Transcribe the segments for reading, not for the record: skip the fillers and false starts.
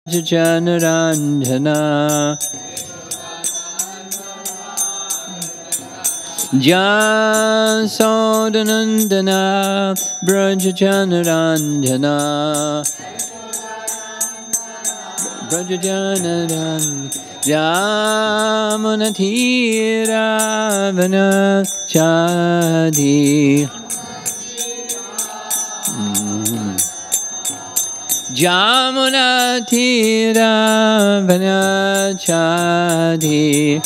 Janaranjana Jasodanandana Brajajanaranjana Brajajanaran Jamunathiravana Chadi Jamunathiravana Chadi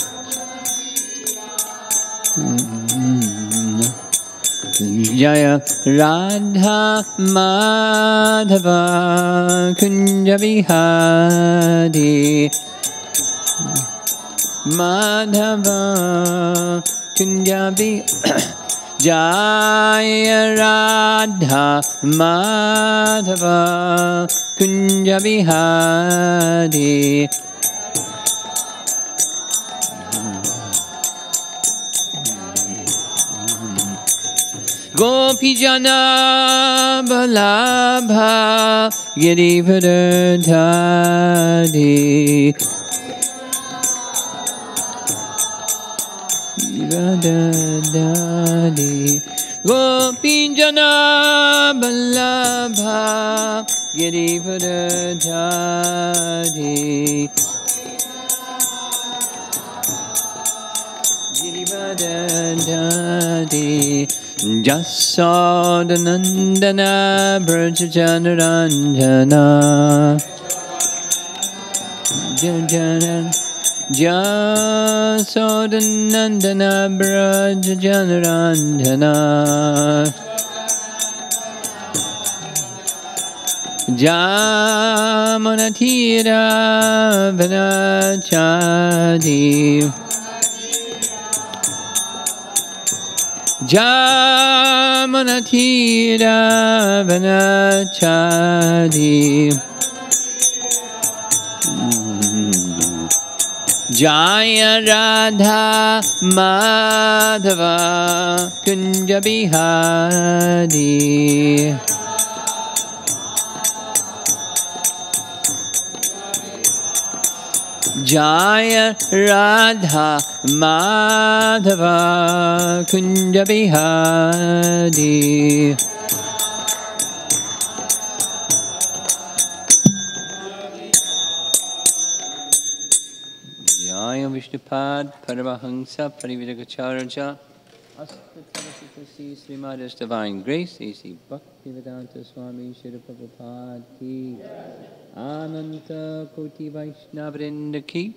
Jaya Radha Madhava Kunja Vihari Madhava Kunja Vihari Jaya Radha Madhava Kunja Vihari Gopijana Balabha Girivardhari Girivardhari Gopijana Balabha Girivardhari Girivardhari Jasodanandana Brajajanaranjana Jasodanandana Brajajanaranjana Jamunathiravana Chadi Jamunathiravana Chadi Jaya Radha Madhava Kunja Vihari Jaya Radha Madhava Kunja Vihari Jaya Vishnupad Paramahansa Pariviragacharya Astatarasitasi Srimada's Divine Grace A.C. Bhaktivedanta Swami Srila Prabhupada Ki Ananta Koti Vaishnavrinda Ki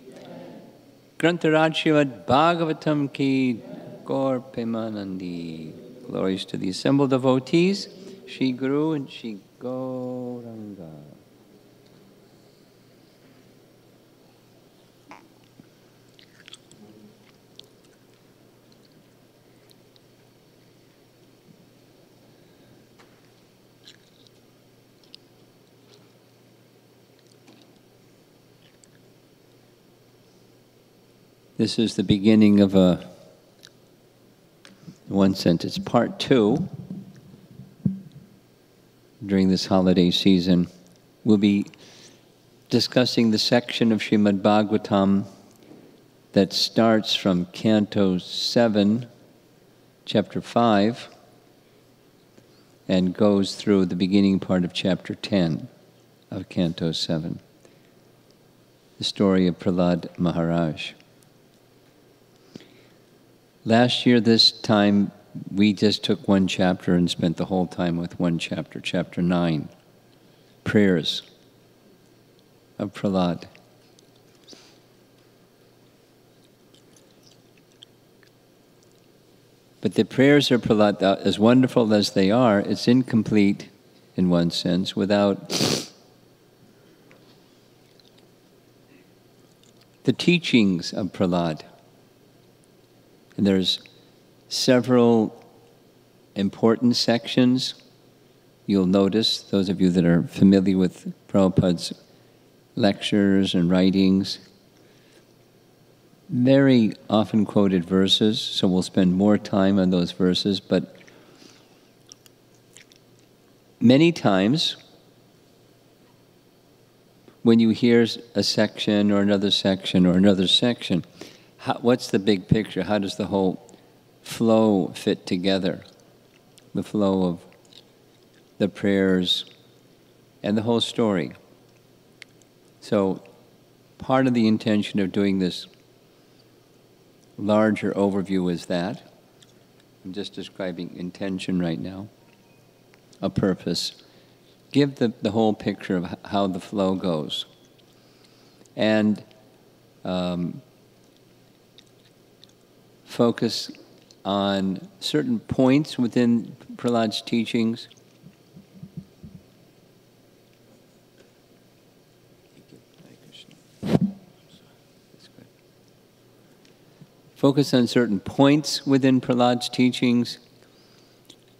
Grantaraj Srimad Bhagavatam Ki Gaur Pemanandi. Glories to the assembled devotees, Shri Guru and Shri Gauranga. This is the beginning of in one sense, it's part 2 during this holiday season. We'll be discussing the section of Srimad Bhagavatam that starts from Canto 7, Chapter 5, and goes through the beginning part of Chapter 10 of Canto 7, the story of Prahlada Maharaj. Last year, this time, we just took one chapter and spent the whole time with one chapter, Chapter 9, Prayers of Prahlada. But the prayers of Prahlada, as wonderful as they are, it's incomplete, in one sense, without the teachings of Prahlada. And there's several important sections. You'll notice, those of you that are familiar with Prabhupada's lectures and writings, very often quoted verses, so we'll spend more time on those verses, but many times when you hear a section or another section or another section, what's the big picture? How does the whole flow fit together? The flow of the prayers and the whole story. So part of the intention of doing this larger overview is that. I'm just describing intention right now, a purpose. Give the whole picture of how the flow goes. And focus on certain points within Prahlad's teachings. Focus on certain points within Prahlad's teachings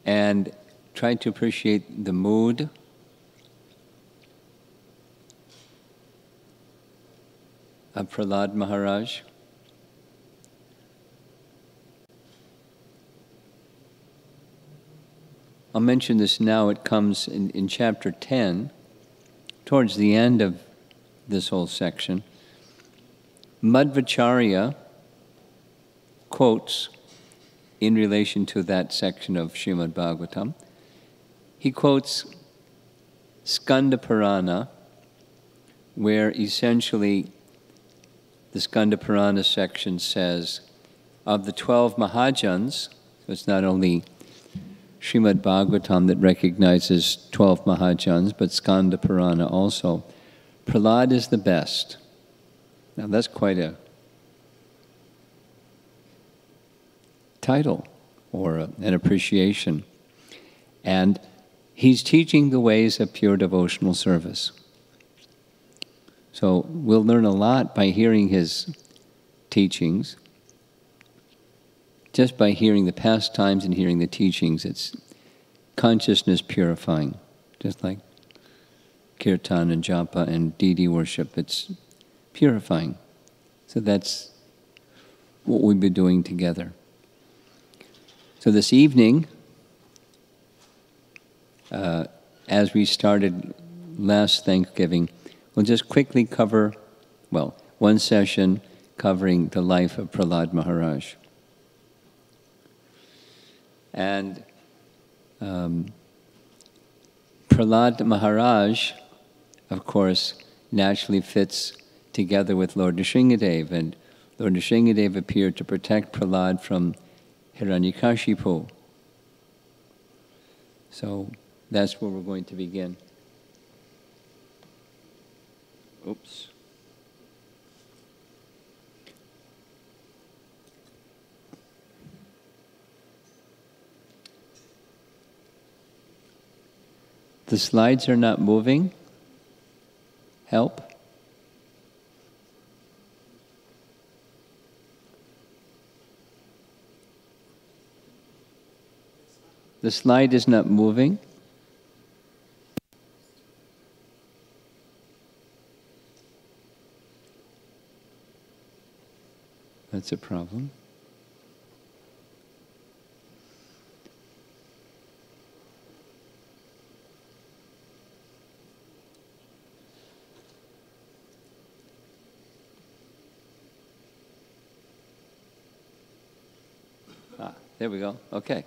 and try to appreciate the mood of Prahlad Maharaj. I'll mention this now. It comes in chapter 10, towards the end of this whole section. Madhvacharya quotes, in relation to that section of Srimad Bhagavatam, he quotes Skanda Purana, where essentially the Skanda Purana section says, of the 12 Mahajans, so it's not only Srimad Bhagavatam that recognizes 12 Mahajans, but Skanda Purana also, Prahlad is the best. Now that's quite a title or an appreciation. And he's teaching the ways of pure devotional service. So we'll learn a lot by hearing his teachings. Just by hearing the pastimes and hearing the teachings, it's consciousness purifying. Just like kirtan and japa and deity worship, it's purifying. So that's what we'll be doing together. So this evening, as we started last Thanksgiving, we'll just quickly cover, well, one session covering the life of Prahlad Maharaj. And Prahlad Maharaj, of course, naturally fits together with Lord Nrsingadev, and Lord Nrsingadev appeared to protect Prahlad from Hiranyakashipu. So that's where we're going to begin. Oops. The slides are not moving. Help. The slide is not moving. That's a problem. There we go. Okay.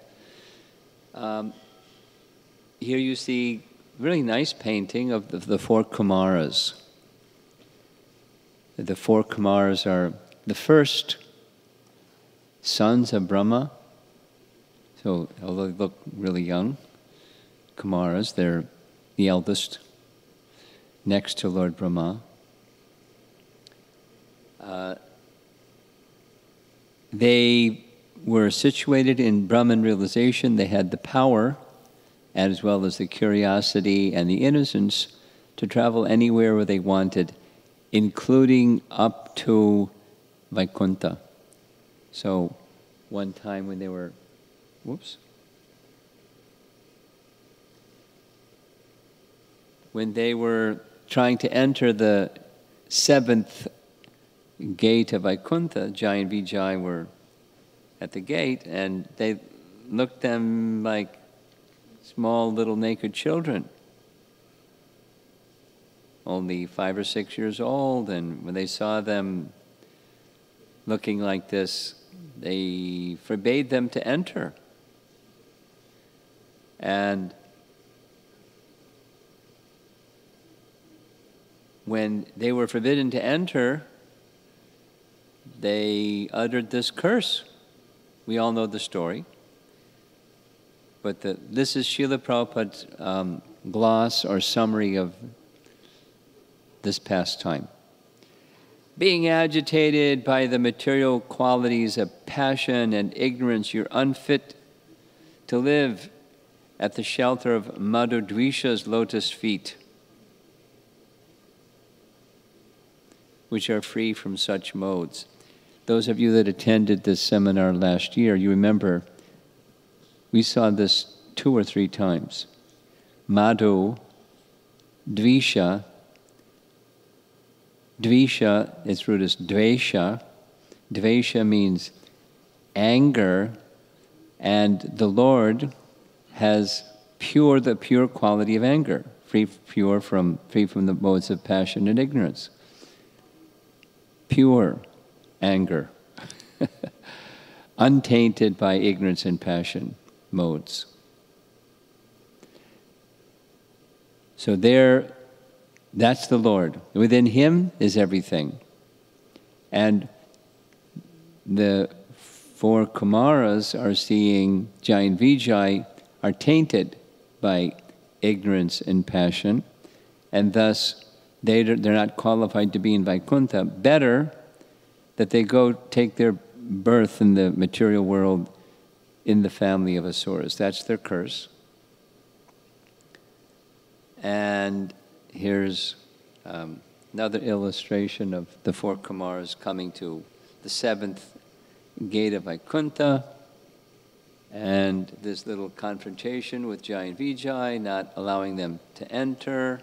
Here you see really nice painting of the four Kumaras. The four Kumaras are the first sons of Brahma. So, although they look really young, Kumaras, they're the eldest, next to Lord Brahma. They were situated in Brahman realization. They had the power, as well as the curiosity and the innocence, to travel anywhere where they wanted, including up to Vaikuntha. So, one time when they were, when they were trying to enter the seventh gate of Vaikuntha, Jai and Vijay were at the gate, and they looked them like small little naked children. only 5 or 6 years old, and when they saw them looking like this, they forbade them to enter. And when they were forbidden to enter, they uttered this curse. We all know the story. But this is Srila Prabhupada's gloss or summary of this pastime. Being agitated by the material qualities of passion and ignorance, you're unfit to live at the shelter of Madhudvisha's lotus feet, which are free from such modes. Those of you that attended this seminar last year, you remember we saw this 2 or 3 times. Madhu, Dvisha, its root is dvesha. Dvesha means anger, and the Lord has the pure quality of anger, free from the modes of passion and ignorance. Pure anger, untainted by ignorance and passion modes. So that's the Lord. Within Him is everything. And the 4 Kumaras are seeing Jai and Vijay are tainted by ignorance and passion, and thus they're not qualified to be in Vaikuntha. Better that they go take their birth in the material world in the family of Asuras. That's their curse. And here's another illustration of the 4 Kumaras coming to the 7th gate of Vaikuntha, and this little confrontation with Jai and Vijay, not allowing them to enter.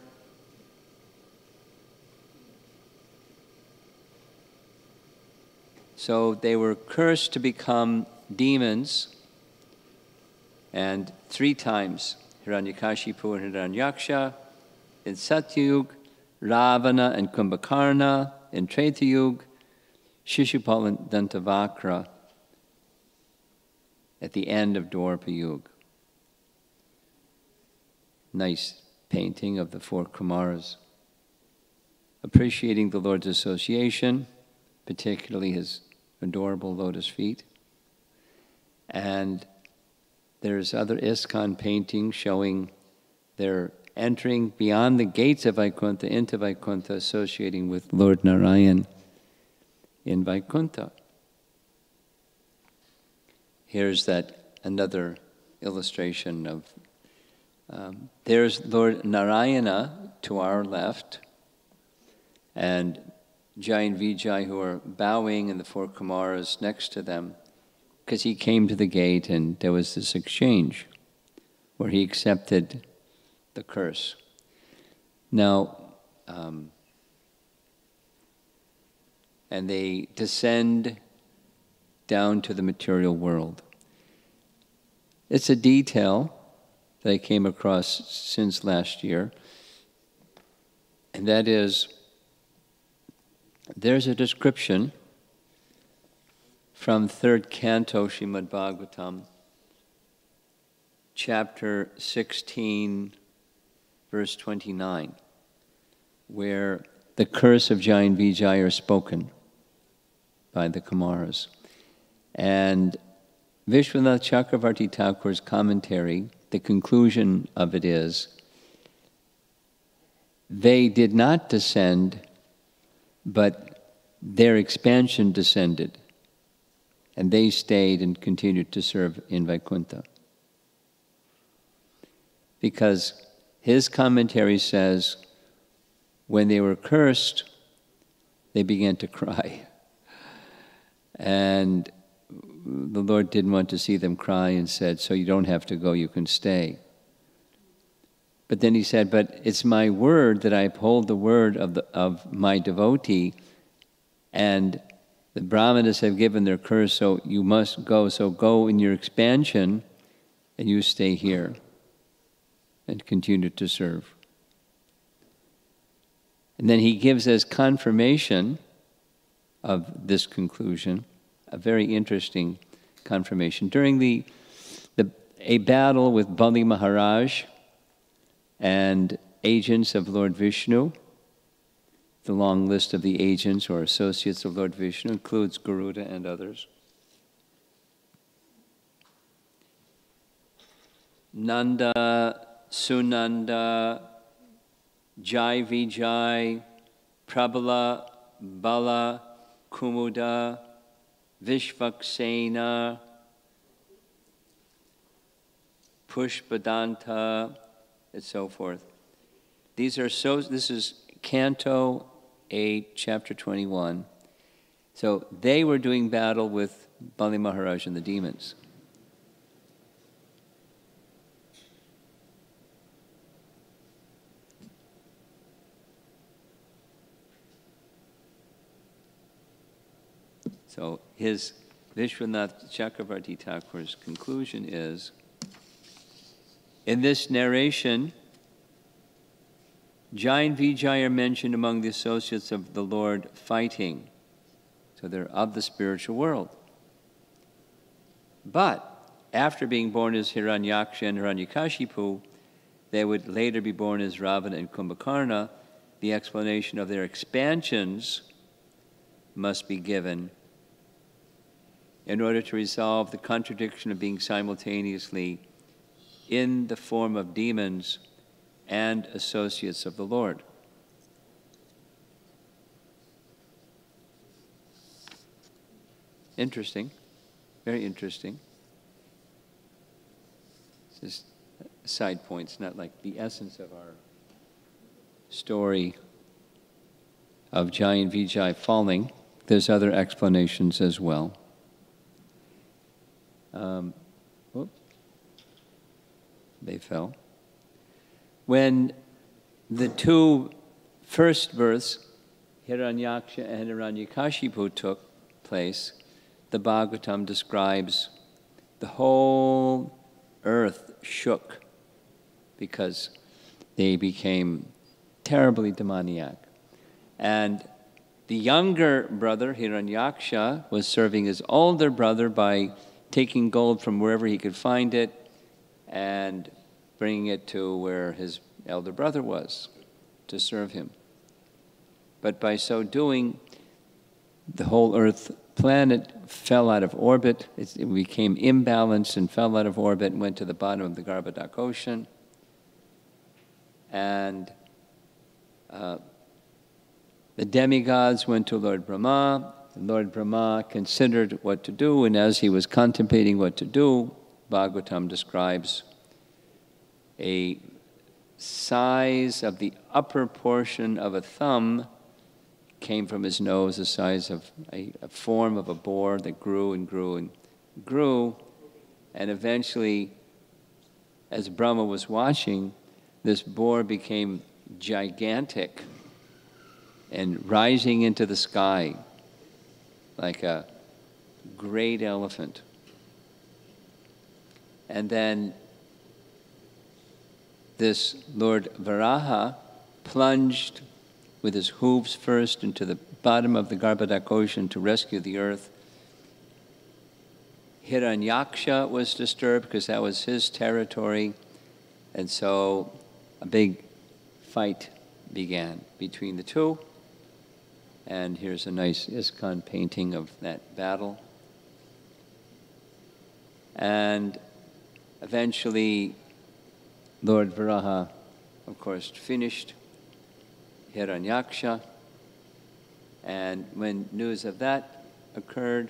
So they were cursed to become demons, and 3 times, Hiranyakashipu and Hiranyaksha, in Satyug, Ravana and Kumbhakarna, in Tretayug, Shishupal and Dantavakra, at the end of Dwapara Yuga. Nice painting of the 4 Kumaras, appreciating the Lord's association, particularly His adorable lotus feet. And there's other ISKCON paintings showing their entering beyond the gates of Vaikuntha into Vaikuntha, associating with Lord Narayan in Vaikuntha. Here's another illustration of, there's Lord Narayana to our left, and Jai and Vijay who are bowing, and the 4 Kumaras next to them, because he came to the gate and there was this exchange where he accepted the curse. Now, and they descend down to the material world. It's a detail that I came across since last year, and that is, there's a description from 3rd Canto Srimad Bhagavatam, chapter 16, verse 29, where the curse of Jai and Vijay are spoken by the Kumaras. And Vishwanath Chakravarti Thakur's commentary, the conclusion of it is, they did not descend, but their expansion descended, and they stayed and continued to serve in Vaikuntha. Because his commentary says, when they were cursed, they began to cry. And the Lord didn't want to see them cry and said, so you don't have to go, you can stay. But then he said, but it's my word that I uphold the word of my devotee, and the Brahmanas have given their curse, so you must go. So go in your expansion, and you stay here and continue to serve. And then he gives as confirmation of this conclusion, a very interesting confirmation. During a battle with Bali Maharaj and agents of Lord Vishnu, the long list of the agents or associates of Lord Vishnu includes Garuda and others. Nanda, Sunanda, Jai Vijay, Prabala, Bala, Kumuda, Vishvaksena, Pushpadanta, and so forth. This is Canto 8, Chapter 21. So they were doing battle with Bali Maharaj and the demons. So his Vishwanath Chakravarti Thakur's conclusion is, in this narration, Jai and Vijay are mentioned among the associates of the Lord fighting. So they're of the spiritual world. But after being born as Hiranyaksha and Hiranyakashipu, they would later be born as Ravana and Kumbhakarna. The explanation of their expansions must be given in order to resolve the contradiction of being simultaneously in the form of demons and associates of the Lord. Interesting, very interesting. This is side points, not like the essence of our story of Jai and Vijay falling. There's other explanations as well. They fell. When the two first births, Hiranyaksha and Hiranyakashipu, took place, the Bhagavatam describes the whole earth shook because they became terribly demoniac. And the younger brother, Hiranyaksha, was serving his older brother by taking gold from wherever he could find it and bringing it to where his elder brother was to serve him. But by so doing, the whole Earth planet fell out of orbit. It became imbalanced and fell out of orbit and went to the bottom of the Garbhodak Ocean. And the demigods went to Lord Brahma. Lord Brahma considered what to do, and as he was contemplating what to do, Bhagavatam describes a size of the upper portion of a thumb came from his nose, the size of a form of a boar that grew and grew and grew, and eventually, as Brahma was watching, this boar became gigantic and rising into the sky like a great elephant. And then this Lord Varaha plunged with his hooves first into the bottom of the Garbhodak Ocean to rescue the earth. Hiranyaksha was disturbed because that was his territory, and so a big fight began between the two. And here's a nice ISKCON painting of that battle. And eventually, Lord Varaha, of course, finished Hiranyaksha. And when news of that occurred,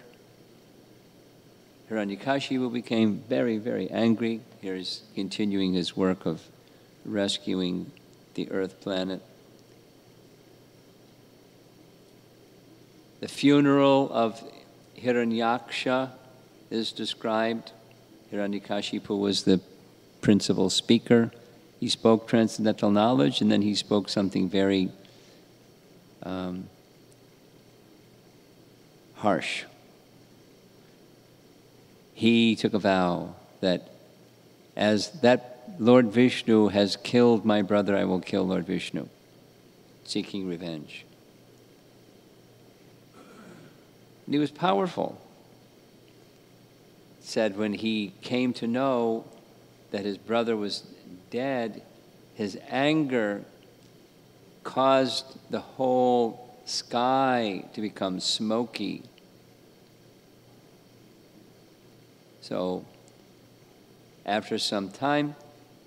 Hiranyakashipu became very, very angry. Here's continuing his work of rescuing the Earth planet. The funeral of Hiranyaksha is described. Hiranyakashipu was the principal speaker. He spoke transcendental knowledge, and then he spoke something very harsh. He took a vow that as that Lord Vishnu has killed my brother, I will kill Lord Vishnu. seeking revenge. And he was powerful. It said when he came to know that his brother was dead, his anger caused the whole sky to become smoky. So after some time,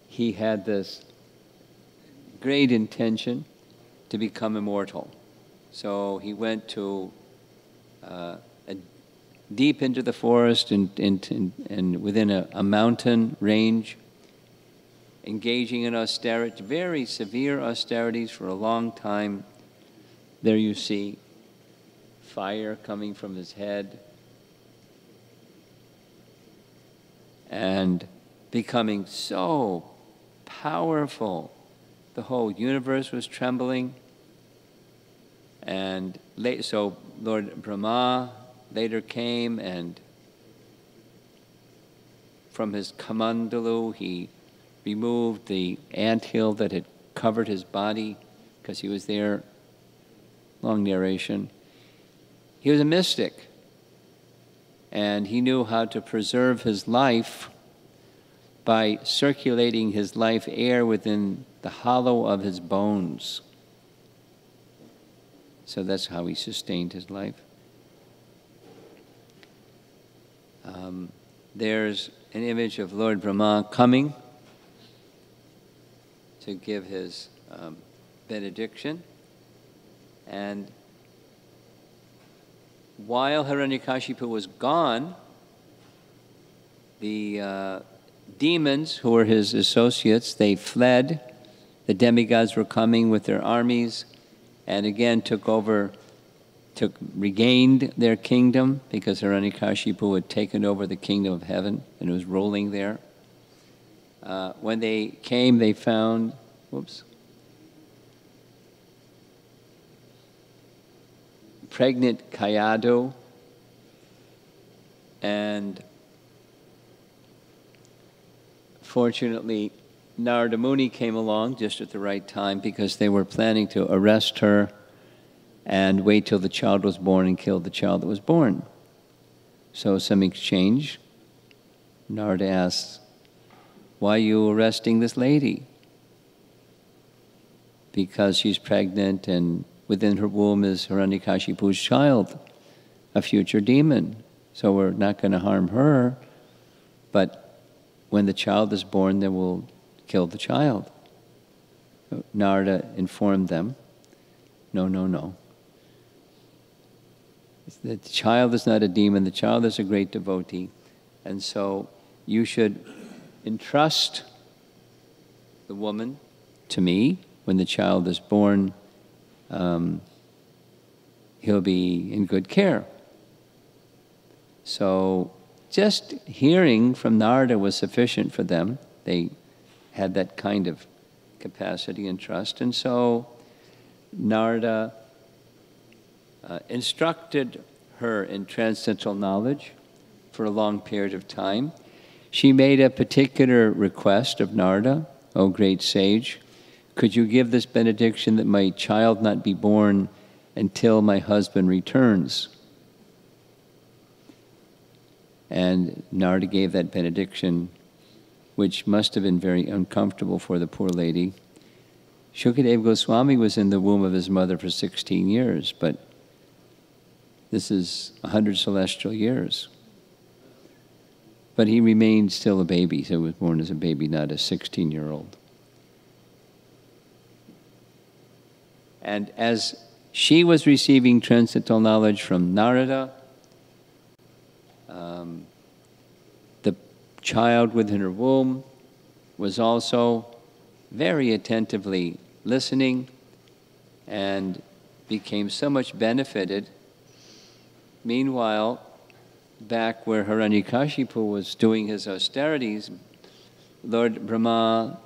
he had this great intention to become immortal. So he went to deep into the forest and within a mountain range, engaging in austerity, very severe austerities for a long time. There you see fire coming from his head and becoming so powerful. The whole universe was trembling. And so Lord Brahma later came, and from his kamandalu he removed the anthill that had covered his body, because he was there. Long narration. He was a mystic, and he knew how to preserve his life by circulating his life air within the hollow of his bones. So that's how he sustained his life. There's an image of Lord Brahma coming to give his benediction. And while Hiranyakashipu was gone, the demons who were his associates, they fled. The demigods were coming with their armies and again regained their kingdom, because Hiranyakashipu had taken over the kingdom of heaven and was ruling there. When they came, they found, pregnant Kayadu, and fortunately Narada Muni came along just at the right time, because they were planning to arrest her and wait till the child was born and kill the child that was born. So some exchange. Narada asks, "Why are you arresting this lady?" "Because she's pregnant, and within her womb is Hiranyakashipu's child, a future demon. So we're not going to harm her, but when the child is born, then we'll kill the child." Narada informed them, no. The child is not a demon, the child is a great devotee. And so you should entrust the woman to me. When the child is born, he'll be in good care. So just hearing from Narada was sufficient for them. They had that kind of capacity and trust. And so Narada instructed her in transcendental knowledge for a long period of time. She made a particular request of Narada, "O great sage, could you give this benediction that my child not be born until my husband returns?" And Narada gave that benediction, which must have been very uncomfortable for the poor lady. Shukadeva Goswami was in the womb of his mother for 16 years, but this is 100 celestial years. But he remained still a baby, so he was born as a baby, not a 16-year-old. And as she was receiving transcendental knowledge from Narada, the child within her womb was also very attentively listening and became so much benefited. Meanwhile, back where Hiranyakashipu was doing his austerities, Lord Brahma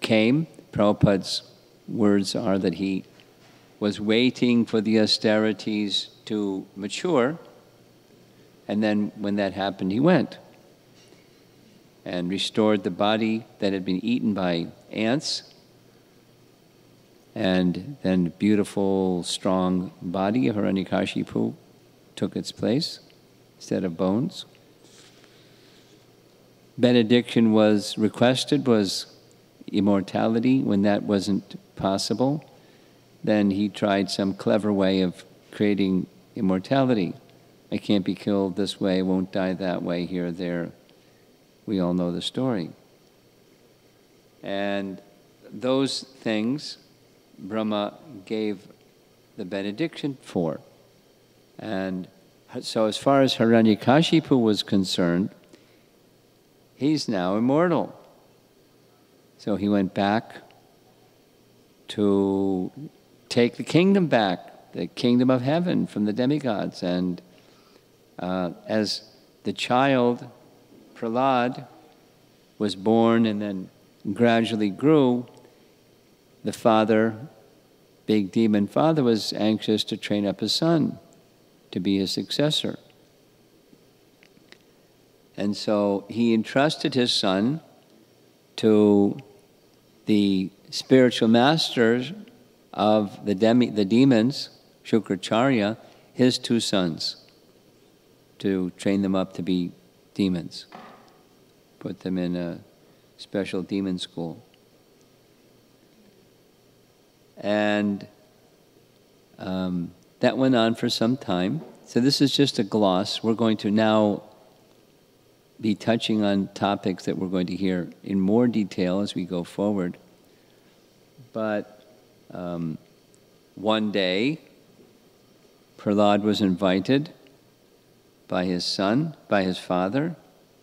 came. Prabhupada's words are that he was waiting for the austerities to mature, and then when that happened, he went and restored the body that had been eaten by ants, And then beautiful, strong body of Hiranyakashipu took its place instead of bones. Benediction was requested, was immortality. When that wasn't possible, then he tried some clever way of creating immortality. I can't be killed this way, won't die that way, here or there. We all know the story. And those things Brahma gave the benediction for. And so as far as Hiranyakashipu was concerned, he's now immortal. So he went back to take the kingdom back, the kingdom of heaven from the demigods. And as the child, Prahlada, was born and then gradually grew, the father, big demon father, was anxious to train up his son to be his successor. And so he entrusted his son to the spiritual masters of the demons, Shukracharya, his two sons, to train them up to be demons, put them in a special demon school. And that went on for some time. So this is just a gloss. We're going to now be touching on topics that we're going to hear in more detail as we go forward. But one day, Prahlada was invited by his son, by his father,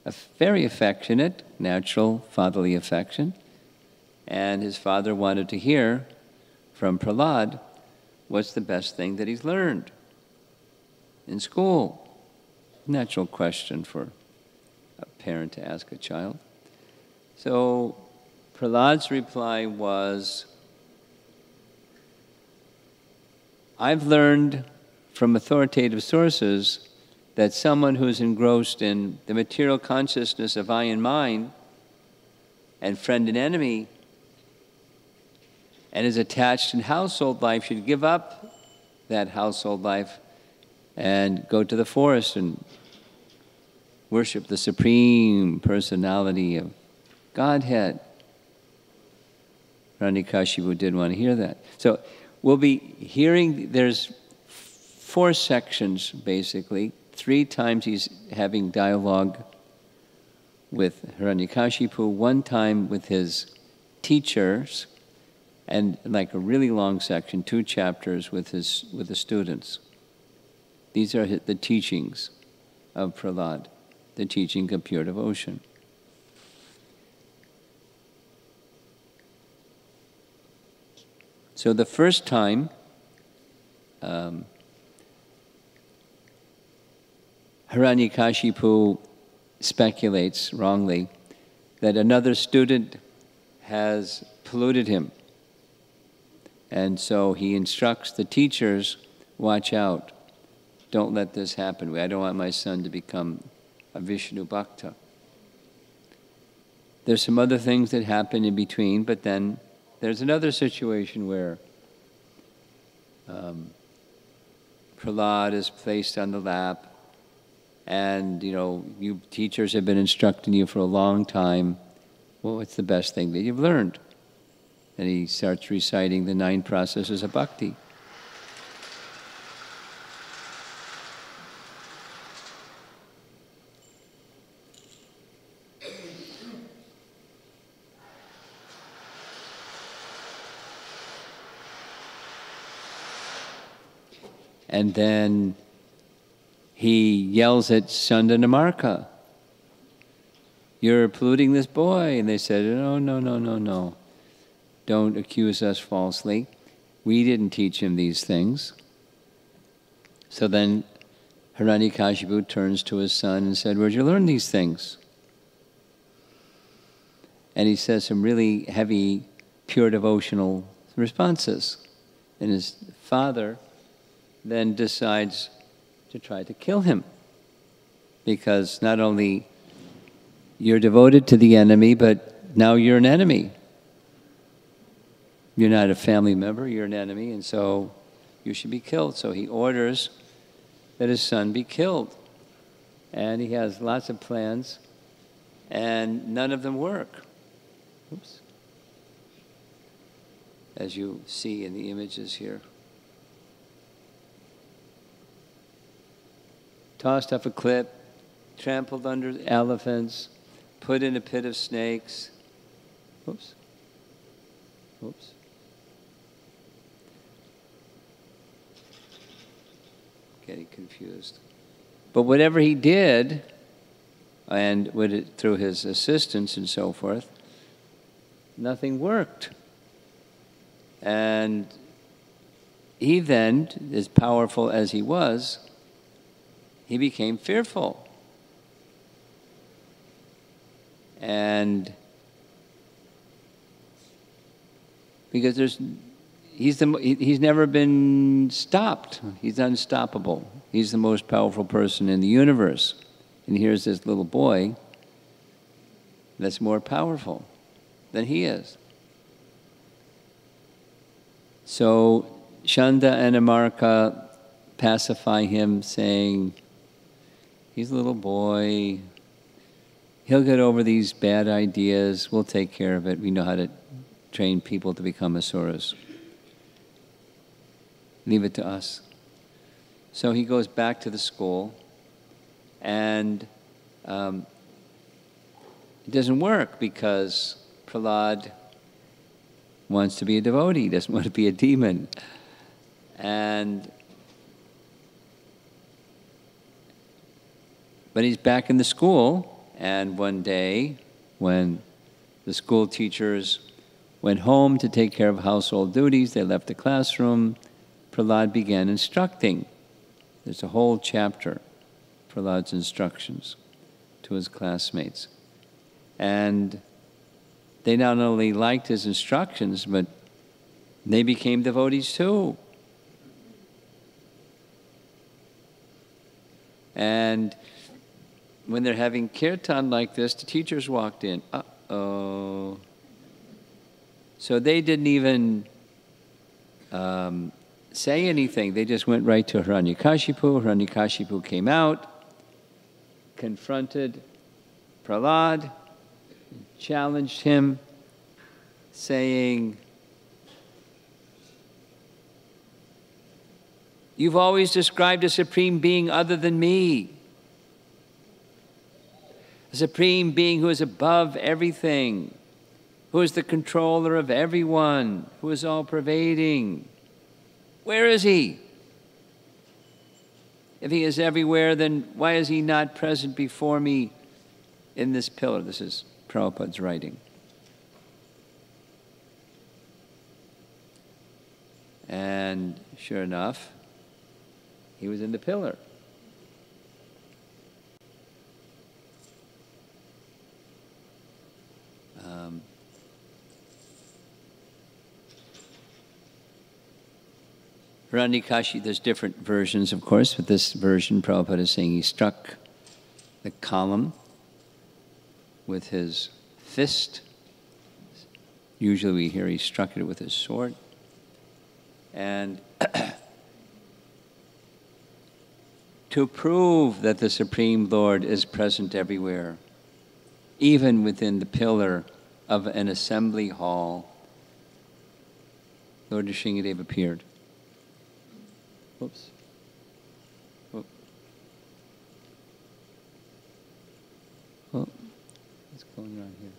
a very affectionate, natural fatherly affection. And his father wanted to hear from Prahlada what's the best thing that he's learned in school. Natural question for a parent to ask a child. So Prahlada's reply was, I've learned from authoritative sources that someone who's engrossed in the material consciousness of I and mine and friend and enemy and is attached in household life should give up that household life and go to the forest and worship the Supreme Personality of Godhead. Hiranyakashipu didn't want to hear that. So we'll be hearing, there's 4 sections basically. 3 times he's having dialogue with Hiranyakashipu, 1 time with his teachers, and like a really long section, 2 chapters with the students. These are the teachings of Prahlada, the teaching of pure devotion. So the first time, Hiranyakashipu speculates wrongly that another student has polluted him. And so he instructs the teachers, watch out, don't let this happen. I don't want my son to become a Vishnu Bhakta. There's some other things that happen in between, but then there's another situation where Prahlada is placed on the lap, and you teachers have been instructing you for a long time. Well, what's the best thing that you've learned? And he starts reciting the 9 processes of bhakti. And then he yells at Sandanamarka, you're polluting this boy. And they said, no. Don't accuse us falsely. We didn't teach him these things. So then Hiranyakashipu turns to his son and said, where'd you learn these things? And he says some really heavy, pure devotional responses. And his father then decides to try to kill him, because not only you're devoted to the enemy, but now you're an enemy. you're not a family member, you're an enemy, and so you should be killed. So he orders that his son be killed. And he has lots of plans, and none of them work. Oops. As you see in the images here. Tossed off a cliff, trampled under elephants, put in a pit of snakes. Oops. Oops. Getting confused. But whatever he did, and through his assistants and so forth, nothing worked. And he then, as powerful as he was, he became fearful. And because he's never been stopped. He's unstoppable. He's the most powerful person in the universe. And here's this little boy that's more powerful than he is. So Chanda and Amarka pacify him, saying, he's a little boy. He'll get over these bad ideas. We'll take care of it. We know how to train people to become asuras. Leave it to us. So he goes back to the school, and it doesn't work because Prahlada wants to be a devotee, he doesn't want to be a demon. But he's back in the school, and one day when the school teachers went home to take care of household duties, they left the classroom, Prahlada began instructing. There's a whole chapter, Prahlada's instructions to his classmates. And they not only liked his instructions, but they became devotees too. And when they're having kirtan like this, the teachers walked in. Uh-oh. So they didn't even say anything. They just went right to Hiranyakashipu. Hiranyakashipu came out, confronted Prahlada, challenged him, saying, "You've always described a supreme being other than me. A supreme being who is above everything, who is the controller of everyone, who is all-pervading. Where is he? If he is everywhere, then why is he not present before me in this pillar?" This is Prabhupada's writing. And sure enough, he was in the pillar. Hiranyakashi, there's different versions, of course, but this version, Prabhupada is saying he struck the column with his fist. Usually we hear he struck it with his sword. And to prove that the Supreme Lord is present everywhere, even within the pillar of an assembly hall, Lord Nrsingadev appeared. Oops. Oh. Oh. What's going on here?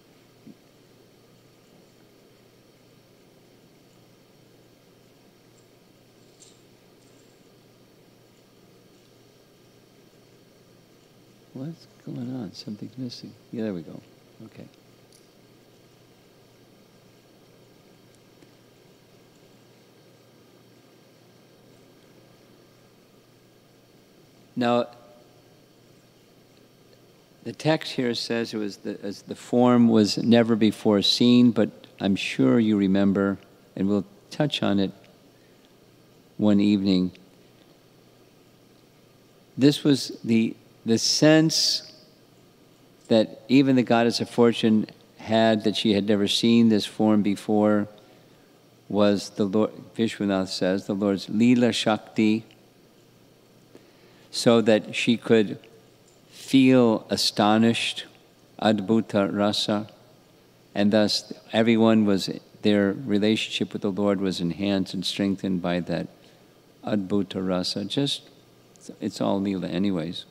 What's going on? Something's missing. Yeah, there we go. Okay. Now, the text here says it was the form was never before seen, but I'm sure you remember, and we'll touch on it one evening. This was the sense that even the goddess of fortune had, that she had never seen this form before, was the Lord, Vishwanath says, the Lord's Leela Shakti, so that she could feel astonished, Adbhuta Rasa, and thus everyone was, their relationship with the Lord was enhanced and strengthened by that Adbhuta Rasa. Just, it's all Leela anyways.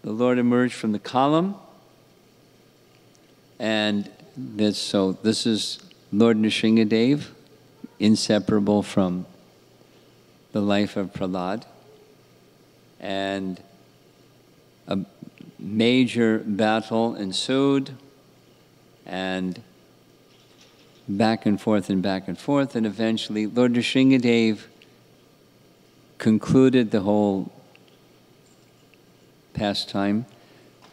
The Lord emerged from the column, and this is Lord Nrsingadev, inseparable from the life of Prahlada, and a major battle ensued, and back and forth, and eventually Lord Nrsingadev concluded the whole pastime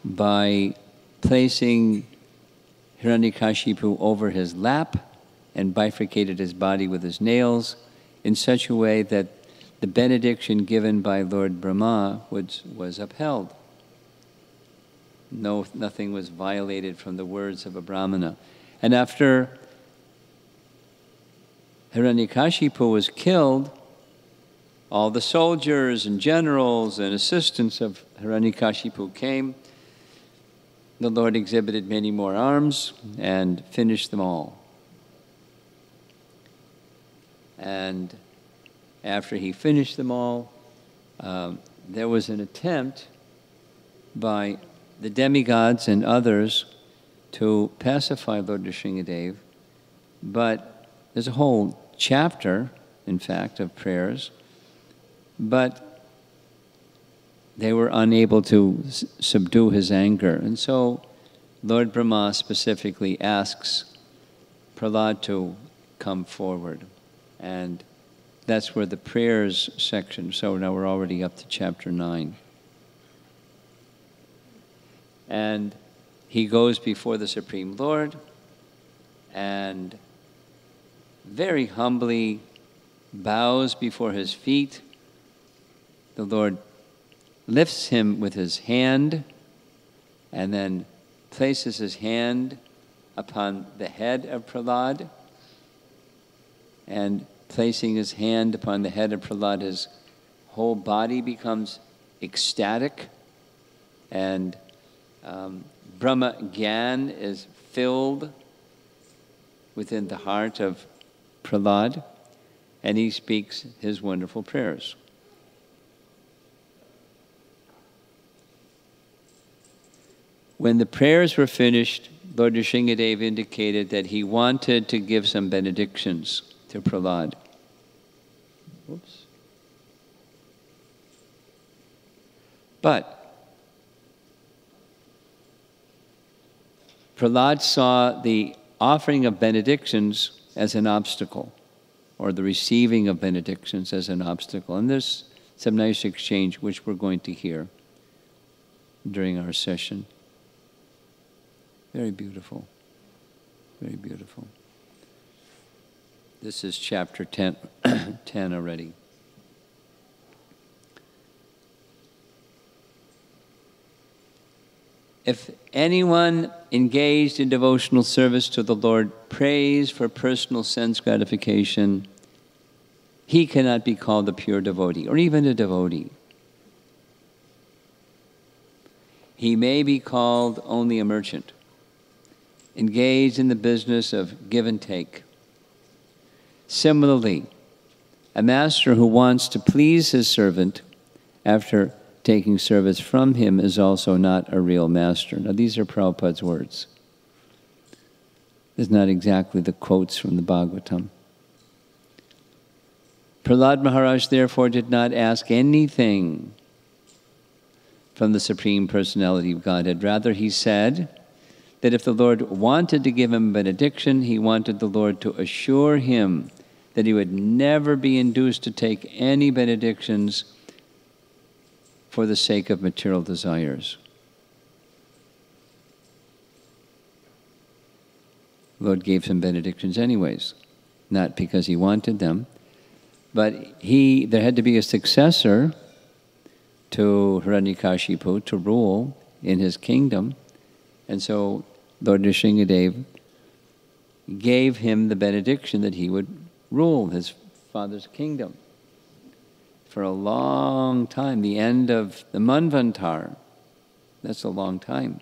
by placing Hiranyakashipu over his lap and bifurcated his body with his nails in such a way that the benediction given by Lord Brahma was upheld. Nothing was violated from the words of a Brahmana. And after Hiranyakashipu was killed, all the soldiers and generals and assistants of Hiranyakashipu came. The Lord exhibited many more arms and finished them all. And after he finished them all, there was an attempt by the demigods and others to pacify Lord Nrsingadev, but there's a whole chapter, in fact, of prayers, but they were unable to subdue his anger. And so Lord Brahma specifically asks Prahlada to come forward. And that's where the prayers section, so now we're already up to chapter 9. And he goes before the Supreme Lord and very humbly bows before his feet. The Lord lifts him with his hand and then places his hand upon the head of Prahlada, and placing his hand upon the head of Prahlada, his whole body becomes ecstatic, and Brahma Gyan is filled within the heart of Prahlada, and he speaks his wonderful prayers. When the prayers were finished, Lord Nrsingadev indicated that he wanted to give some benedictions to Prahlada. Whoops. But Prahlada saw the offering of benedictions as an obstacle, or the receiving of benedictions as an obstacle. And there's some nice exchange which we're going to hear during our session. Very beautiful. Very beautiful. This is chapter 10, 10 already. If anyone engaged in devotional service to the Lord prays for personal sense gratification, he cannot be called a pure devotee, or even a devotee. He may be called only a merchant, engaged in the business of give and take. Similarly, a master who wants to please his servant after taking service from him is also not a real master. Now, these are Prabhupada's words. This is not exactly the quotes from the Bhagavatam. Prahlada Maharaj therefore did not ask anything from the Supreme Personality of Godhead. Rather, he said that if the Lord wanted to give him a benediction, he wanted the Lord to assure him that he would never be induced to take any benedictions for the sake of material desires. The Lord gave some benedictions anyways, not because he wanted them, but there had to be a successor to Hiranyakashipu to rule in his kingdom. And so Lord Nrsingadev gave him the benediction that he would rule his father's kingdom for a long time, the end of the Manvantar. That's a long time.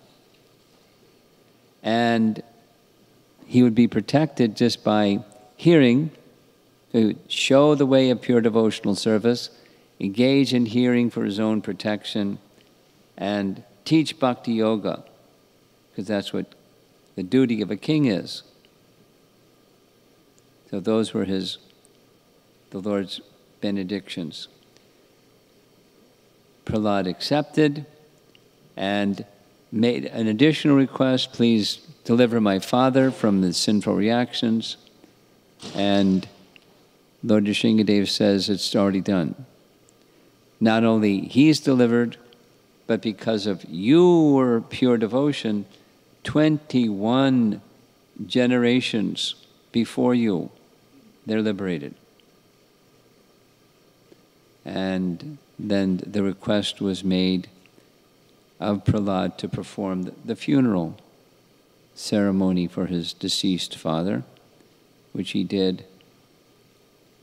And he would be protected just by hearing, to show the way of pure devotional service, engage in hearing for his own protection, and teach bhakti yoga, because that's what the duty of a king is. So those were the Lord's benedictions. Prahlada accepted and made an additional request: please deliver my father from the sinful reactions. And Lord Nrsingadev says it's already done. Not only he's delivered, but because of your pure devotion, 21 generations before you, they're liberated. And then the request was made of Prahlada to perform the funeral ceremony for his deceased father, which he did.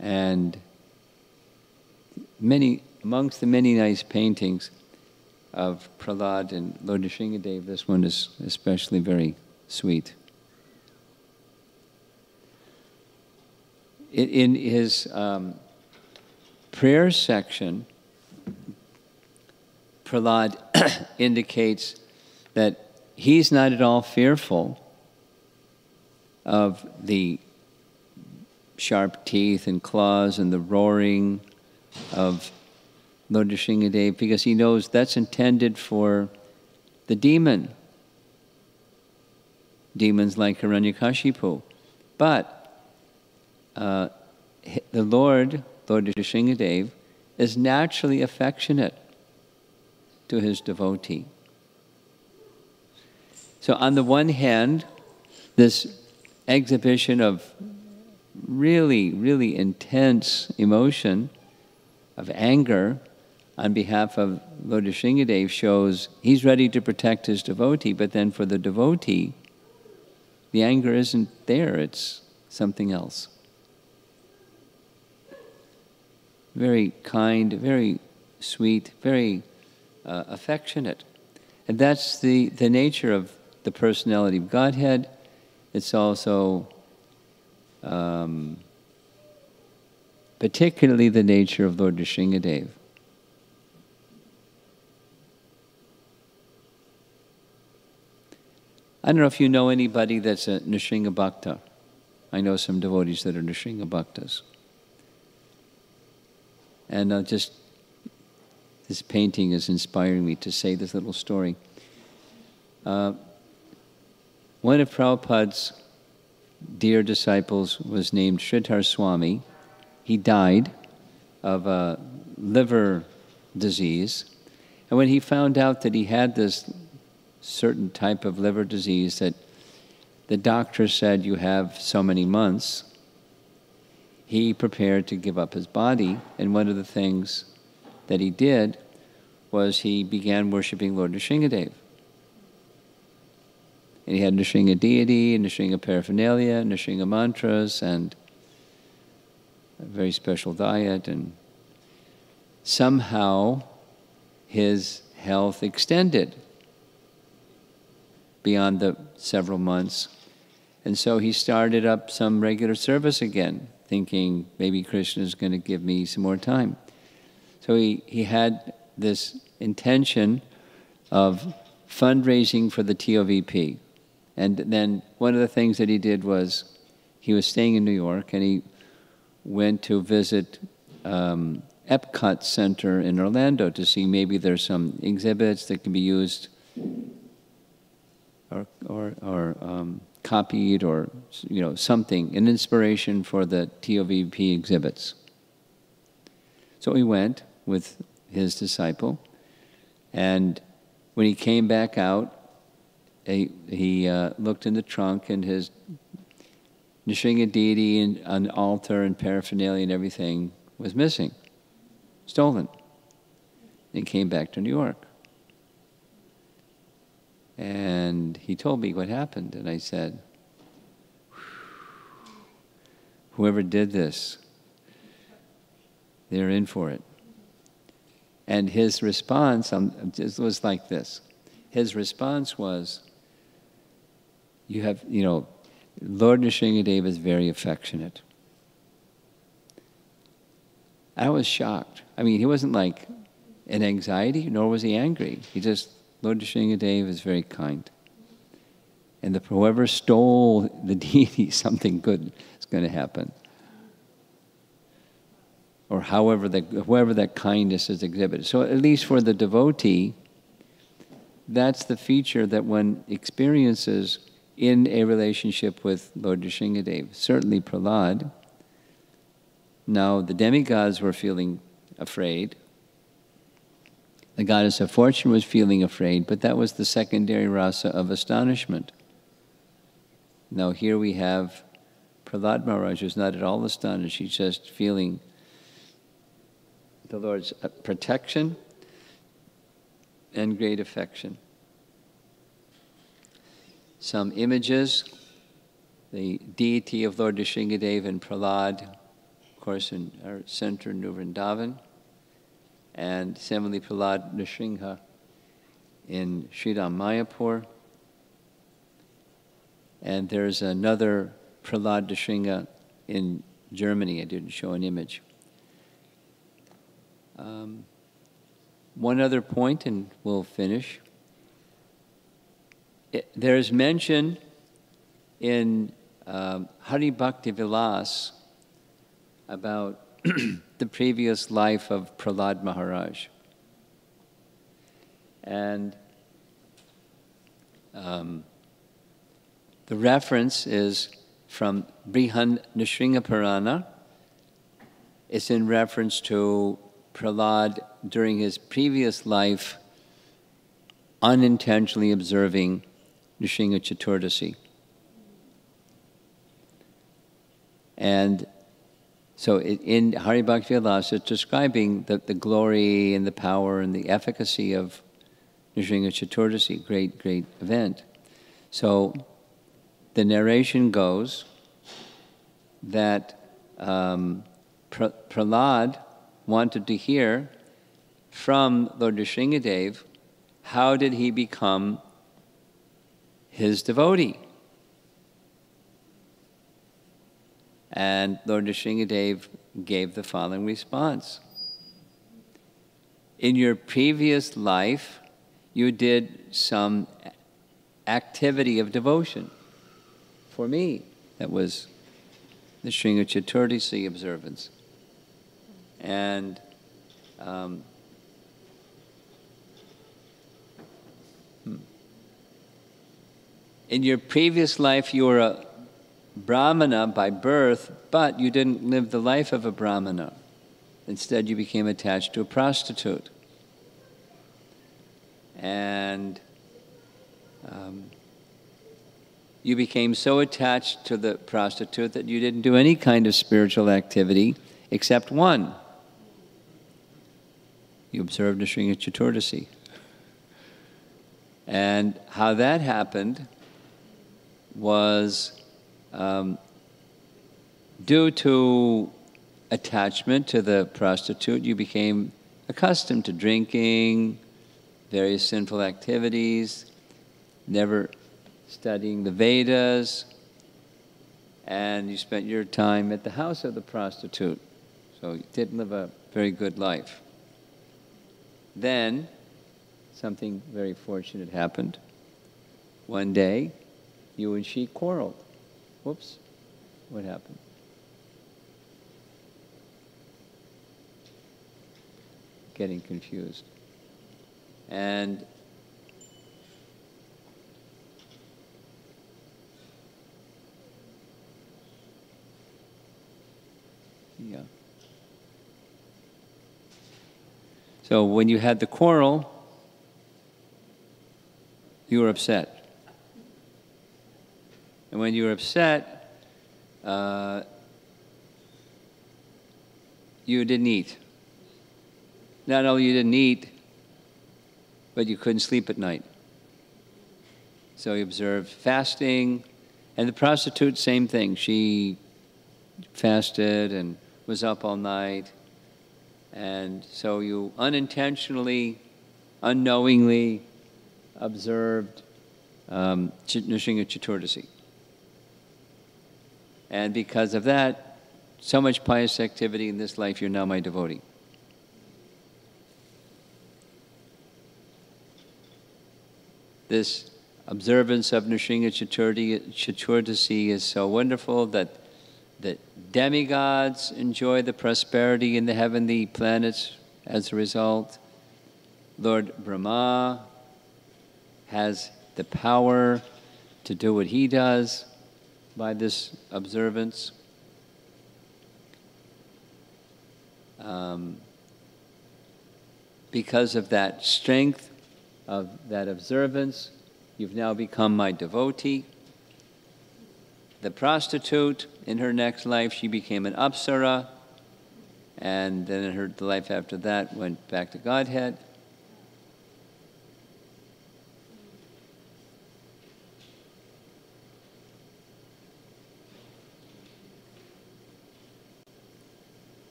And amongst the many nice paintings of Prahlada and Lord Nrsingadev, this one is especially very sweet. In his prayer section, Prahlada indicates that he's not at all fearful of the sharp teeth and claws and the roaring of Lord Nrsingadev, because he knows that's intended for the demons like Hiranyakashipu. But the Lord Nrsingadev, is naturally affectionate to his devotee. So on the one hand, this exhibition of really, really intense emotion, of anger, on behalf of Lord Nrsingadev shows he's ready to protect his devotee, but then for the devotee, the anger isn't there, it's something else. Very kind, very sweet, very affectionate. And that's the nature of the personality of Godhead. It's also particularly the nature of Lord Nrsingadev. I don't know if you know anybody that's a Nrsinga Bhakta. I know some devotees that are Nrsinga Bhaktas. And this painting is inspiring me to say this little story. One of Prabhupada's dear disciples was named Sridhar Swami. He died of a liver disease. And when he found out that he had this certain type of liver disease, that the doctor said you have so many months, he prepared to give up his body. And one of the things that he did was he began worshiping Lord Nrsingadev. And he had Nrsinga deity, Nrsinga paraphernalia, Nrsinga mantras, and a very special diet. And somehow his health extended beyond the several months. And so he started up some regular service again, thinking maybe Krishna is going to give me some more time. So he had this intention of fundraising for the TOVP. And then one of the things that he did was, he was staying in New York and he went to visit Epcot Center in Orlando to see maybe there's some exhibits that can be used or copied, or something, an inspiration for the TOVP exhibits. So he went with his disciple, and when he came back out, he looked in the trunk, and his Nrsinga deity and an altar and paraphernalia and everything was missing, stolen. and came back to New York. And he told me what happened, and I said, whoever did this, they're in for it. And his response was like this. His response was, Lord Nrsingadev is very affectionate. I was shocked. I mean, he wasn't like in anxiety, nor was he angry. He just, Lord Nrsingadev is very kind. And whoever stole the deity, something good is going to happen. Or whoever that kindness is exhibited. So at least for the devotee, that's the feature that one experiences in a relationship with Lord Nrsingadev. Certainly Prahlad. Now the demigods were feeling afraid. The goddess of fortune was feeling afraid, but that was the secondary rasa of astonishment. Now here we have Prahlad Maharaj, who's not at all astonished. He's just feeling the Lord's protection and great affection. Some images, the deity of Lord Nrsingadev and Prahlad, of course, are centered in Vrindavan, and similarly Prahlad Nrsimha in Sridham Mayapur. And there's another Prahlad Nrsimha in Germany. I didn't show an image. One other point, and we'll finish. There's mention in Hari Bhakti Vilas about the previous life of Prahlad Maharaj. And the reference is from Brihad Nrsimha Purana. It's in reference to Prahlad during his previous life unintentionally observing Nrsimha Chaturdasi. And so in Hari Bhakti Vilas, it's describing the glory and the power and the efficacy of Nrsimha Chaturdasi, great, great event. So the narration goes that Prahlad wanted to hear from Lord Nrsingadev, how did he become his devotee? And Lord Nrsingadev gave the following response. In your previous life, you did some activity of devotion for me. That was the Nrsimha Chaturdasi observance. And in your previous life, you were a Brahmana by birth, but you didn't live the life of a Brahmana. Instead, you became attached to a prostitute. And you became so attached to the prostitute that you didn't do any kind of spiritual activity except one. You observed Nrsimha Chaturdasi. And how that happened was due to attachment to the prostitute. You became accustomed to drinking, various sinful activities, never studying the Vedas, and you spent your time at the house of the prostitute. So you didn't live a very good life. Then something very fortunate happened. One day, you and she quarreled. Whoops, what happened? Getting confused. And yeah. So when you had the quarrel, you were upset. And when you were upset, you didn't eat. Not only you didn't eat, but you couldn't sleep at night. So he observed fasting, and the prostitute, same thing. She fasted and was up all night. And so you unintentionally, unknowingly observed Nrsimha Chaturdasi. And because of that, so much pious activity in this life, you're now my devotee. This observance of Nrsimha Chaturdasi is so wonderful that demigods enjoy the prosperity in the heavenly planets as a result. Lord Brahma has the power to do what he does by this observance. Because of that strength of that observance, you've now become my devotee. The prostitute, in her next life, she became an apsara, and then in the life after that, went back to Godhead.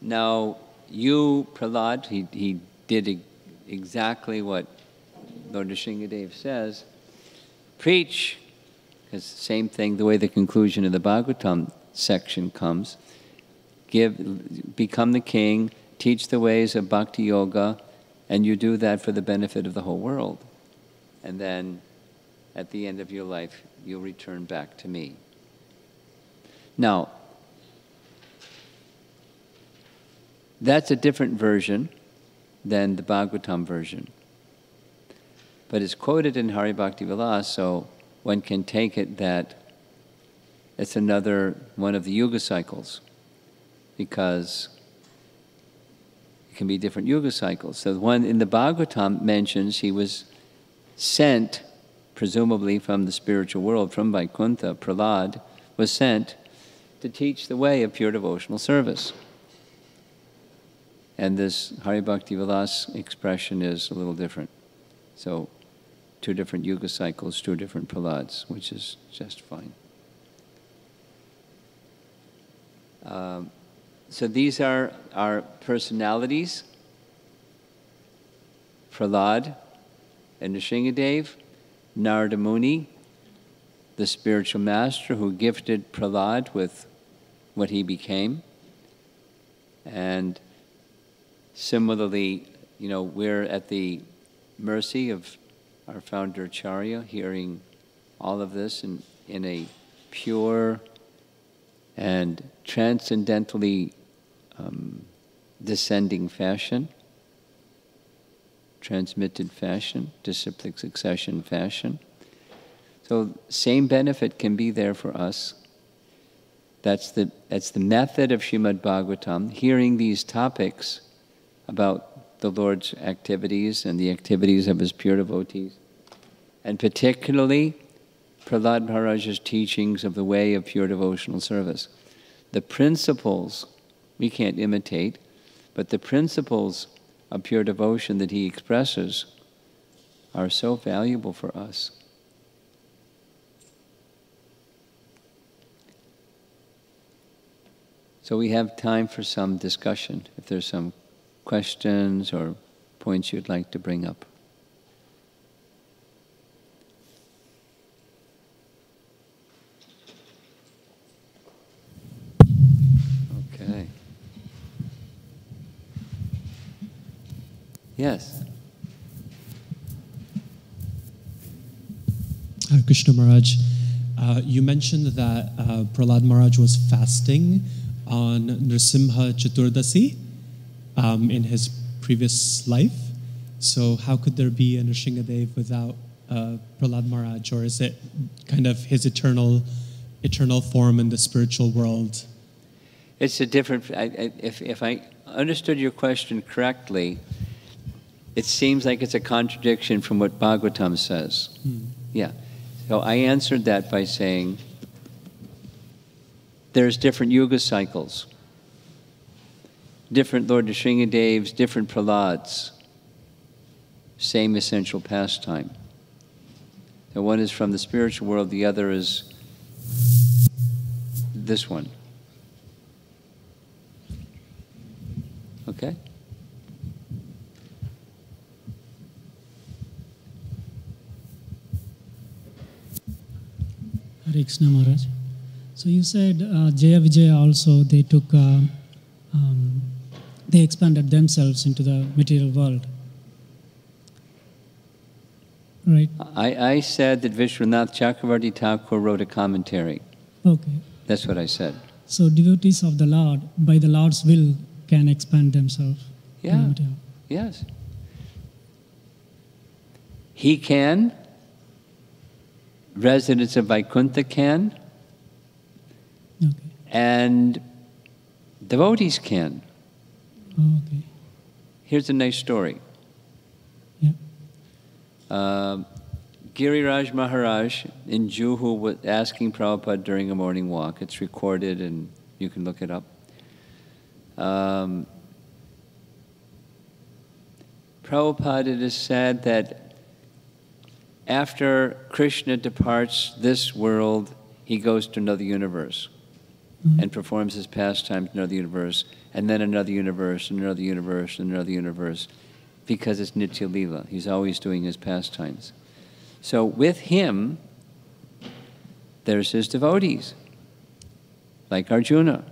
Now, you, Prahlad, he did exactly what Lord Nrsimhadev says. Preach, because same thing, the way the conclusion of the Bhagavatam section comes. Become the king, teach the ways of bhakti yoga, and you do that for the benefit of the whole world. And then, at the end of your life, you'll return back to me. Now, that's a different version than the Bhagavatam version. But it's quoted in Hari Bhakti Vilas, so one can take it that it's another one of the yuga cycles, because it can be different yuga cycles. So the one in the Bhagavatam mentions he was sent, presumably from the spiritual world, from Vaikuntha. Prahlad was sent to teach the way of pure devotional service. And this Hari Bhakti Vilas expression is a little different. So, two different yuga cycles, two different Prahlads, which is just fine. So these are our personalities: Prahlad and Nrsimhadev, Narada Muni, the spiritual master who gifted Prahlad with what he became. And similarly, we're at the mercy of our founder Acharya, hearing all of this in a pure and transcendentally descending fashion, transmitted fashion, disciplic succession fashion. So same benefit can be there for us. That's the method of Srimad Bhagavatam, hearing these topics about the Lord's activities and the activities of his pure devotees, and particularly Prahlad Maharaj's teachings of the way of pure devotional service. The principles we can't imitate, but the principles of pure devotion that he expresses are so valuable for us. So we have time for some discussion, if there's some questions or points you'd like to bring up. Okay. Yes. Krishna Maharaj, you mentioned that Prahlad Maharaj was fasting on Nrsimha Chaturdasi in his previous life. So how could there be a Nrsimhadev without Prahlad Maharaj, or is it kind of his eternal form in the spiritual world? It's a different, if I understood your question correctly, it seems like it's a contradiction from what Bhagavatam says. Yeah. So I answered that by saying there's different yuga cycles, different Lord Nrsimhadevs, different Prahlads. same essential pastime. The one is from the spiritual world, the other is this one. Okay? Hare Krishna Maharaj. So you said Jaya Vijaya also, they took, they expanded themselves into the material world. Right? I said that Vishwanath Chakravarti Thakur wrote a commentary. Okay. That's what I said. So devotees of the Lord, by the Lord's will, can expand themselves. to the Yeah. material. Yes. He can. Residents of Vaikuntha can. Okay. And devotees can. Okay. Here's a nice story. Yeah. Giriraj Maharaj in Juhu was asking Prabhupada during a morning walk. It's recorded and you can look it up. Prabhupada, it is said that after Krishna departs this world, he goes to another universe and performs his pastimes in another universe, and then another universe, and another universe, and another universe, because it's Nitya Leela. He's always doing his pastimes. So with him, there's his devotees, like Arjuna.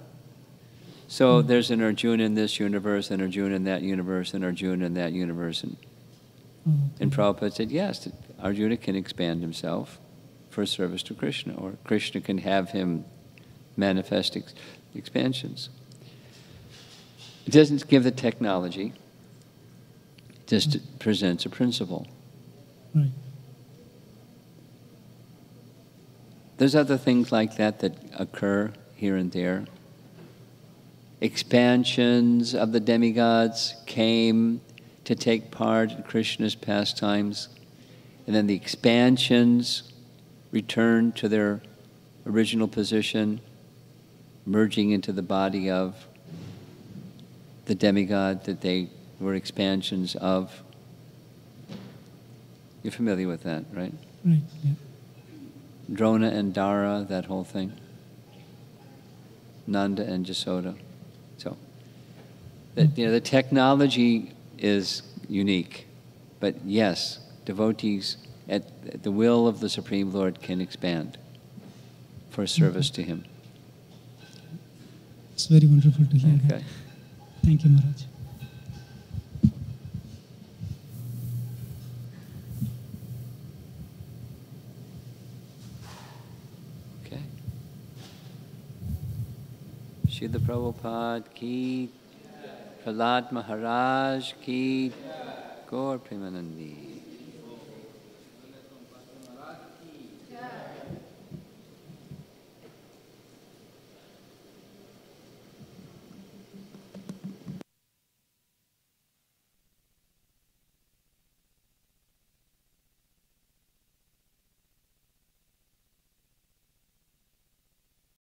So there's an Arjuna in this universe, and Arjuna in that universe, and Arjuna in that universe. And Prabhupada said, yes, Arjuna can expand himself for service to Krishna, or Krishna can have him manifest expansions. It doesn't give the technology, it just presents a principle. Right. There's other things like that that occur here and there. Expansions of the demigods came to take part in Krishna's pastimes, and then the expansions returned to their original position, merging into the body of the demigod that they were expansions of. You're familiar with that, right? Right. Yeah. Drona and Dara, that whole thing. Nanda and Jasoda. So, the technology is unique, but yes, devotees at the will of the Supreme Lord can expand for service to Him. It's very wonderful to hear that. Okay. Thank you, Maharaj. Okay. Srila Prabhupada ki, Prahlada Maharaj ki, Gaur Premanandi.